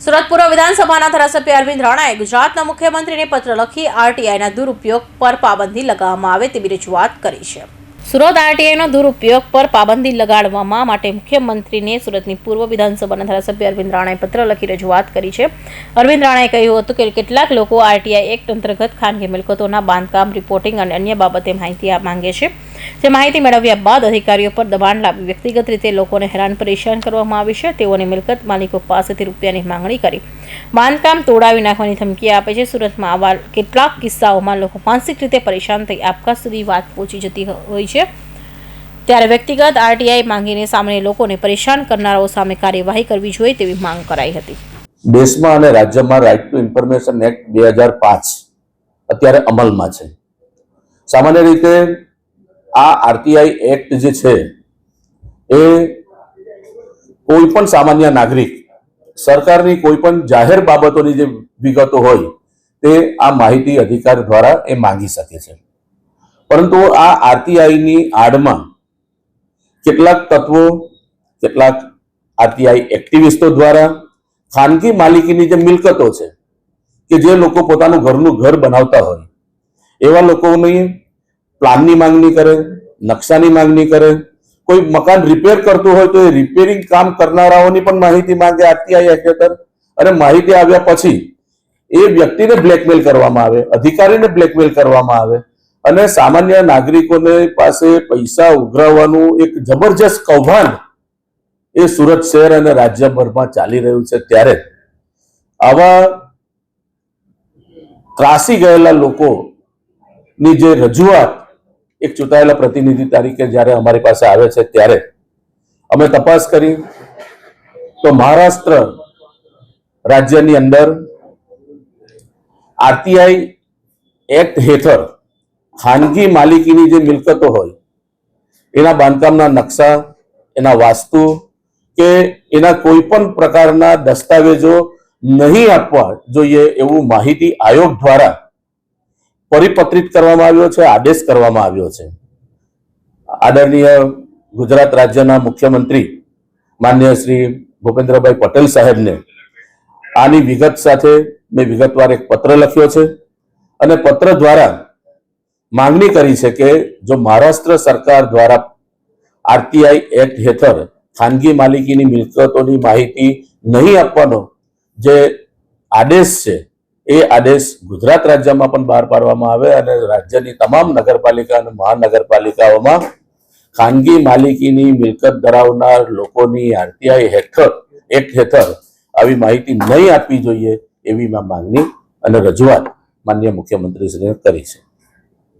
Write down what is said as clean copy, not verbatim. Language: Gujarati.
સુરત પૂર્વ વિધાનસભાના ધારાસભ્ય અરવિંદ રાણાએ ગુજરાતના મુખ્યમંત્રીને પત્ર લખી આરટીઆઈના દુરુપયોગ પર પાબંદી લગાવવામાં આવે તેવી રજૂઆત કરી છે. સુરત આરટીઆઈનો દુરુપયોગ પર પાબંદી લગાડવા માટે મુખ્યમંત્રીને સુરતની પૂર્વ વિધાનસભાના ધારાસભ્ય અરવિંદ રાણાએ પત્ર લખી રજૂઆત કરી છે. અરવિંદ રાણાએ કહ્યું હતું કે કેટલાક લોકો આરટીઆઈ એક્ટ અંતર્ગત ખાનગી મિલકતોના બાંધકામ, રિપોર્ટિંગ અને અન્ય બાબતે માહિતી માંગે છે. જે માહિતી મેળવ્યા બાદ અધિકારીઓ પર દબાણ લાવી વ્યક્તિગત રીતે લોકોને હેરાન પરેશાન કરવામાં આવે છે. તેઓની મિલકત માલિકો પાસેથી રૂપિયાની માંગણી કરી બાંધકામ તોડાવી નાખવાની ધમકી આપે છે. સુરતમાં આવા કેટલાક કિસ્સાઓમાં લોકો માનસિક રીતે પરેશાન થઈ આપઘાત સુધી વાત પહોંચી જતી હોય છે. ત્યારે વ્યક્તિગત આરટીઆઈ માંગીને સામાન્ય લોકોને પરેશાન કરનારાઓ સામે કાર્યવાહી કરવી જોઈએ તેવી માંગ કરાઈ હતી. દેશમાં અને રાજ્યમાં રાઇટ ટુ ઇન્ફોર્મેશન એક્ટ 2005 અત્યારે અમલમાં છે. સામાન્ય રીતે આ આરટીઆઈ એક્ટ જે છે એ કોઈ પણ સામાન્ય નાગરિક સરકારની કોઈ પણ જાહેર બાબતોની જે વિગતો હોય તે આ માહિતી અધિકાર દ્વારા એ માંગી શકે છે. પરંતુ આ આરટીઆઈની આડમાં કેટલાક તત્વો, કેટલાક આરટીઆઈ એક્ટિવિસ્ટો દ્વારા ખાનગી માલિકીની જે મિલકતો છે કે જે લોકો પોતાનું ઘરનું ઘર બનાવતા હોય એવા લોકોની પ્લાનની માંગણી કરે, નકશાની માંગણી કરે, કોઈ મકાન રિપેર કરતું હોય તો એ રિપેરિંગ કામ કરનારાઓની પણ માહિતી માંગે આરટીઆઈ એક્ટ હેઠળ. અને માહિતી આવ્યા પછી એ વ્યક્તિને બ્લેકમેલ કરવામાં આવે, અધિકારીને બ્લેકમેલ કરવામાં આવે અને સામાન્ય નાગરિકોને પાસે પૈસા ઉઘરાવવાનું એક જબરજસ્ત કૌભાંડ એ સુરત શહેર અને રાજ્યભરમાં ચાલી રહ્યું છે. ત્યારે આવા ત્રાસી ગયેલા લોકોની જે રજૂઆત એક ચૂંટાયેલા પ્રતિનિધિ તરીકે જ્યારે અમારી પાસે આવે છે ત્યારે અમે તપાસ કરી તો મહારાષ્ટ્ર રાજ્યની અંદર આરટીઆઈ એક્ટ હેઠળ ખાનગી માલિકીની જે મિલકતો હોય એના બાંધકામના નકશા, એના વાસ્તુ કે એના કોઈ પણ પ્રકારના દસ્તાવેજો નહીં આપવા જોઈએ એવું માહિતી આયોગ દ્વારા પરિપત્રિત કરવામાં આવ્યો છે, આદેશ કરવામાં આવ્યો છે. આદરણીય ગુજરાત રાજ્યના મુખ્યમંત્રી માનનીય શ્રી ભૂપેન્દ્રભાઈ પટેલ સાહેબને આની વિગત સાથે મેં વિગતવાર એક પત્ર લખ્યો છે અને પત્ર દ્વારા માંગણી કરી છે કે જો મહારાષ્ટ્ર સરકાર દ્વારા આરટીઆઈ એક્ટ હેઠળ ખાનગી માલિકીની મિલકતોની માહિતી નહીં આપવાનો જે આદેશ છે એ આદેશ ગુજરાત રાજ્યમાં પણ બહાર પાડવામાં આવે અને રાજ્યની તમામ નગરપાલિકા અને મહાનગરપાલિકાઓમાં ખાનગી માલિકીની મિલકત ધરાવનાર લોકોની આરટીઆઈ એક્ટ હેઠળ આવી માહિતી નહીં આપવી જોઈએ એવી માંગણી અને રજૂઆત માનનીય મુખ્યમંત્રીશ્રીને કરી છે.